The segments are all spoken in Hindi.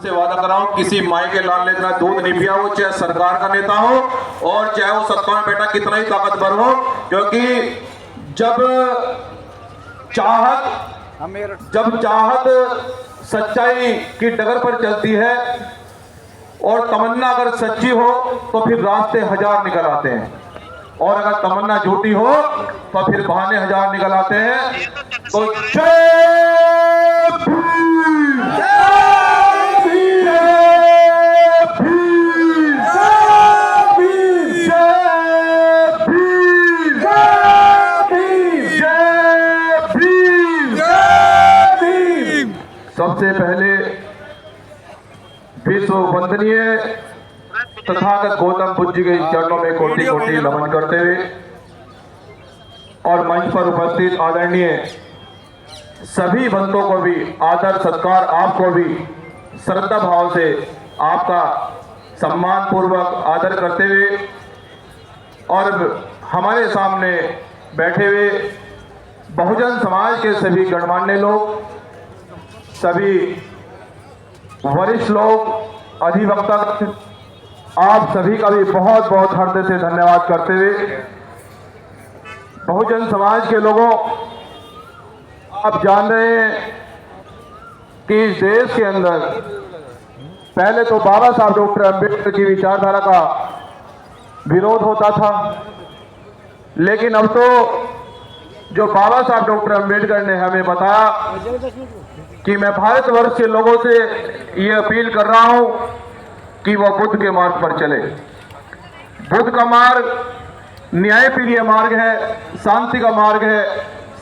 से वादा कर रहा हूं, किसी माई के लाल ने इतना दूध नहीं पिया हो, चाहे सरकार का नेता हो और चाहे वो सत्ता में बैठा कितना ही ताकतवर हो, क्योंकि जब चाहत सच्चाई की डगर पर चलती है और तमन्ना अगर सच्ची हो तो फिर रास्ते हजार निकल आते हैं, और अगर तमन्ना झूठी हो तो फिर बहाने हजार निकल आते हैं। तो जय भीम, जय भीम, जय भीम, जय भीम, जय भीम। सबसे पहले विश्व वंदनीय तथागत गौतम बुद्ध जी के चरणों में कोटि कोटि नमन करते हुए और मंच पर उपस्थित आदरणीय सभी भक्तों को भी आदर सत्कार, आपको भी श्रद्धा भाव से आपका सम्मान पूर्वक आदर करते हुए और हमारे सामने बैठे हुए बहुजन समाज के सभी गणमान्य लोग, सभी वरिष्ठ लोग, अधिवक्ता, आप सभी का भी बहुत बहुत हृदय से धन्यवाद करते हुए बहुजन समाज के लोगों, आप जान रहे हैं कि इस देश के अंदर पहले तो बाबा साहब डॉक्टर अम्बेडकर की विचारधारा का विरोध होता था, लेकिन अब तो जो बाबा साहब डॉक्टर अम्बेडकर ने हमें बताया कि मैं भारतवर्ष के लोगों से ये अपील कर रहा हूं कि वह बुद्ध के मार्ग पर चले। बुद्ध का मार्ग न्यायप्रिय मार्ग है, शांति का मार्ग है,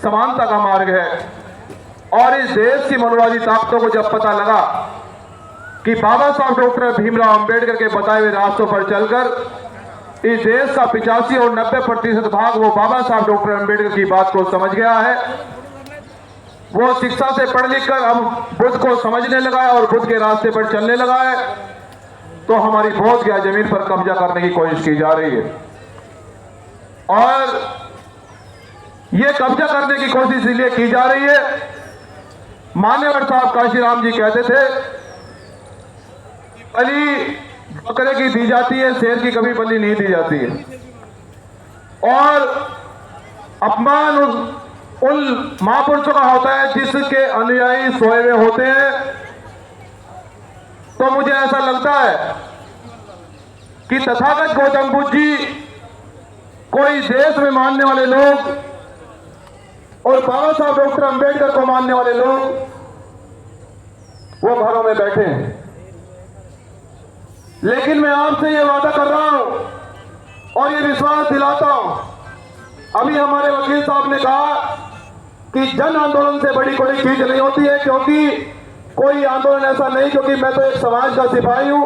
समानता का मार्ग है। और इस देश की मनोवादी ताकतों को जब पता लगा कि बाबा साहब डॉक्टर भीमराव अंबेडकर के बताए हुए रास्तों पर चलकर इस देश का 85 और 90% भाग वो बाबा साहब डॉक्टर अंबेडकर की बात को समझ गया है, वो शिक्षा से पढ़ लिख कर अब बुद्ध को समझने लगा है और बुद्ध के रास्ते पर चलने लगा है, तो हमारी बोध गया जमीन पर कब्जा करने की कोशिश की जा रही है। और ये कब्जा करने की कोशिश इसलिए की जा रही है, मान्यवर साहब काशीराम जी कहते थे, बलि बकरे की दी जाती है, शेर की कभी बलि नहीं दी जाती है। और अपमान उन महापुरुषों का होता है जिसके अनुयायी सोए हुए होते हैं। तो मुझे ऐसा लगता है कि तथागत गौतम बुद्ध जी को इस देश में मानने वाले लोग और बाबा साहब डॉक्टर अंबेडकर को मानने वाले लोग वो घरों में बैठे हैं। लेकिन मैं आपसे ये वादा कर रहा हूं और ये विश्वास दिलाता हूं, अभी हमारे वकील साहब ने कहा कि जन आंदोलन से बड़ी कोई चीज नहीं होती है, क्योंकि कोई आंदोलन ऐसा नहीं, क्योंकि मैं तो एक समाज का सिपाही हूं।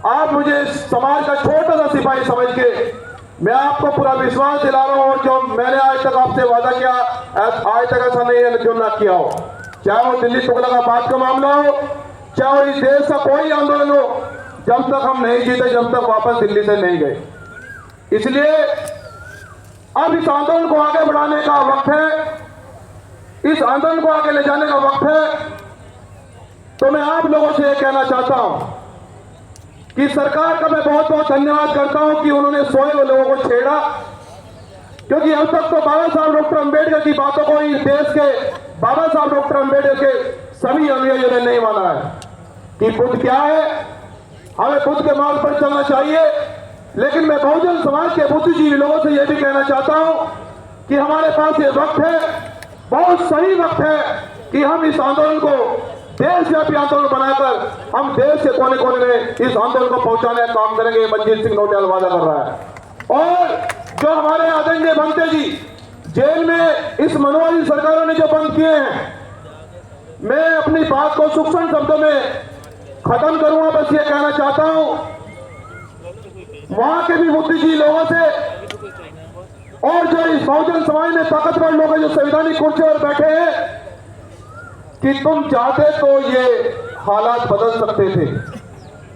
आप मुझे समाज का छोटा सा सिपाही समझ के मैं आपको पूरा विश्वास दिला रहा हूं, और जो मैंने आज तक आपसे वादा किया आज तक ऐसा नहीं है जो ना किया हो, चाहे वो दिल्ली तुगलकाबाद का मामला हो, चाहे वो इस देश का कोई आंदोलन हो, जब तक हम नहीं जीते, जब तक वापस दिल्ली से नहीं गए। इसलिए अब इस आंदोलन को आगे बढ़ाने का वक्त है, इस आंदोलन को आगे ले जाने का वक्त है। तो मैं आप लोगों से यह कहना चाहता हूं कि सरकार का मैं बहुत बहुत धन्यवाद करता हूं कि उन्होंने सोए हुए लोगों को छेड़ा, क्योंकि अब तक तो बाबा साहब डॉक्टर अंबेडकर की बातों को इस देश के बाबा साहब डॉक्टर अंबेडकर के सभी अनुयायियों ने नहीं माना है कि बुद्ध क्या है, हमें बुद्ध के मार्ग पर चलना चाहिए। लेकिन मैं बहुजन समाज के बुद्धिजीवी लोगों से यह भी कहना चाहता हूं कि हमारे पास ये वक्त है, बहुत सही वक्त है कि हम इस आंदोलन को देशव्यापी आंदोलन बनाकर हम देश के कोने कोने में इस आंदोलन को पहुंचाने का काम करेंगे। मनजीत सिंह नौटियाल वादा कर रहा है। और जो हमारे आदरणीय बनते जी जेल में इस मनोवादी सरकारों ने जो बंद किए हैं, मैं अपनी बात को सूक्ष्म शब्दों में खत्म करूंगा। बस ये कहना चाहता हूं वहां के भी बुद्धिजीवी लोगों से और जो इस बहुजन समाज में ताकतवर लोग हैं जो संवैधानिक कुर्सी पर बैठे हैं कि तुम चाहते तो ये हालात बदल सकते थे,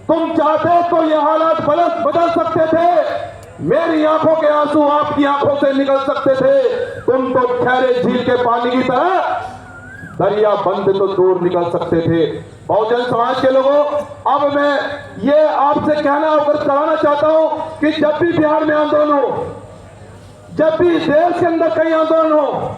तुम चाहते तो ये हालात बदल सकते थे। मेरी आंखों के आंसू आपकी आंखों से निकल सकते थे। तुम तो ठहरे झील के पानी की तरह दरिया बंद तो दूर निकल सकते थे। बहुजन समाज के लोगों, अब मैं ये आपसे कहना अवगत कराना चाहता हूं कि जब भी बिहार में आंदोलन हो, जब भी देश के अंदर कहीं आंदोलन हो,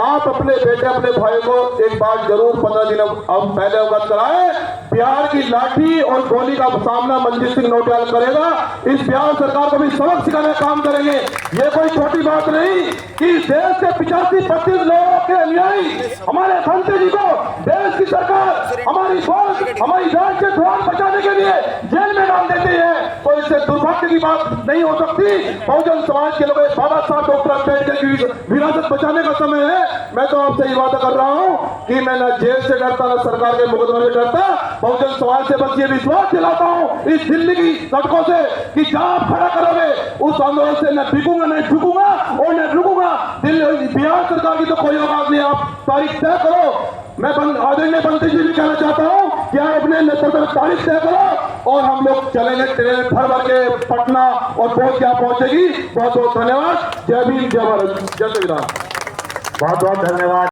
आप अपने बेटे अपने भाई को एक बार जरूर 15 दिन अब पहले अवगत कराएं। बिहार की लाठी और गोली का सामना मनजीत सिंह नौटियाल करेगा। इस बिहार सरकार को भी सबक सिखाने का काम करेंगे। ये कोई छोटी बात नहीं कि देश के 85% लोगों के अनुयायी हमारे खंते जी को देश की सरकार हमारी फौज हमारी जान के द्वार बचाने के लिए जेल में डाल देती है, तो इससे दुर्भाग्य की बात नहीं हो सकती। बहुजन समाज के लोग बाबा साहब डॉक्टर अम्बेडकर की विरासत बचाने का समय है। मैं तो आपसे ये वादा कर रहा हूं कि मैं न जेल से डरता न सरकार के मुकदमे से डरता। बहुजन समाज से बस ये विश्वास दिलाता हूं इस दिल्ली की सड़कों से कि जहां आप खड़ा करोगे उस आंदोलन से न बिकूंगा न झुकूंगा और न रुकूंगा। दिल्ली बिहार सरकार की तो कोई औकात नहीं, आप तारीख तय करो। मैं आदरणीय मंत्री जी भी कहना चाहता हूं कि आप अपने नेतृत्व में तारीख तय करो और हम लोग चलेंगे ट्रेन भर भर के पटना और पहुंच क्या पहुंचेगी। बहुत बहुत धन्यवाद। जय भीम, जय भारत, जय संविधान। बहुत बहुत धन्यवाद।